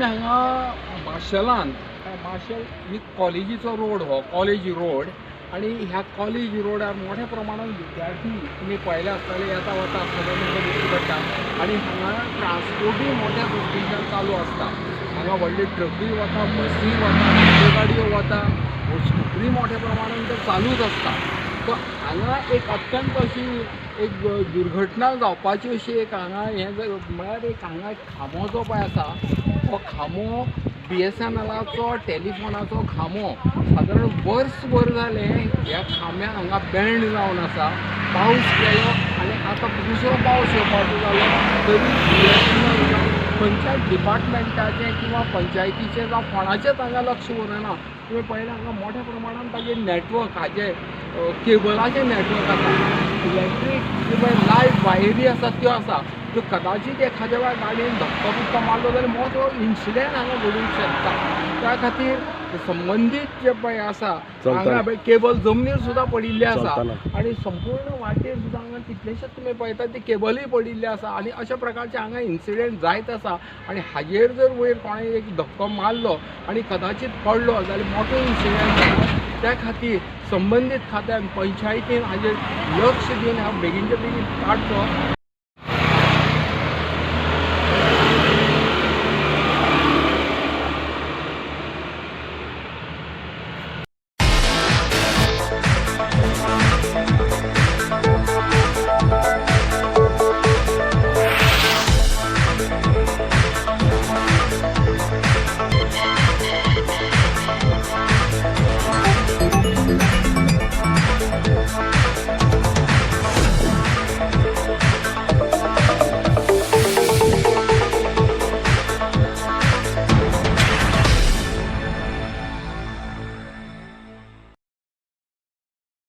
आमी हांगा माशेलान माशेल ही कॉलेजीचो रोड हो कॉलेज रोड आणि ह्या कॉलेज रोडार मोठ्या प्रमाणात विद्यार्थी तुम्ही पळयले आसतले येता वता आसतले तुमकां दिश्टी पडटा आणि हांगा ट्रान्सपोर्टूय मोठ्या दृश्टीच्यान चालू आसता। हांगा व्हडले ट्रकूय वता, बसी वता, गाडयो वता, स्कुटरी मोठ्या प्रमाणात तर चालूच आसता। सो हांगा एक अत्यंत अशी एक दुर्घटना जावपाची अशी एक हांगा हें म्हळ्यार एक हांगा खांबो जो पळय आसा हो खांबो BSNLाचो टॅलिफोनाचो खांबो सादारण वर्सभर जालें ह्या खांब्याक हांगा बँड जावन आसा। पावस गेलो आनी आतां दुसरो पावस येवपाचो जालो तरी BSNL खंयच्याय डिपार्टमेंटाचें किंवा पंचायतीचें जावं कोणाचेंच हांगा लक्ष उरना। तुवें पळयलें हांगा मोठ्या प्रमाणात ताजें नॅटवर्क हाजें केबलाचें नॅटवर्क आसा, इलेक्ट्रीक किंवा लायट वायरी आसा त्यो आसा त्यो कदाचित एखाद्या वेळार गाडयेन धक्को बिक्को मारलो जाल्यार मोठो इन्सिडेंट हांगा घडूंक शकता। त्या खातीर संबंदीत जे पळय आसा हांगा केबल जमनीर सुद्दां पडिल्ले आसा आनी संपूर्ण वाटेर सुद्दां हांगा कितलेशेच तुमी पळयता ती केबलूय पडिल्ली आसा आनी अशा प्रकारचे हांगा इन्सिडेंट जायत आसा आनी हाजेर जर वयर कोणें एक धक्को मारलो आनी कदाचित पडलो जाल्यार मोठो इन्सिडेंट जाता। त्या खातीर संबंदीत खात्यान पंचायतीन हाजेर लक्ष दिवन बेगीनचे बेगीन काडचो।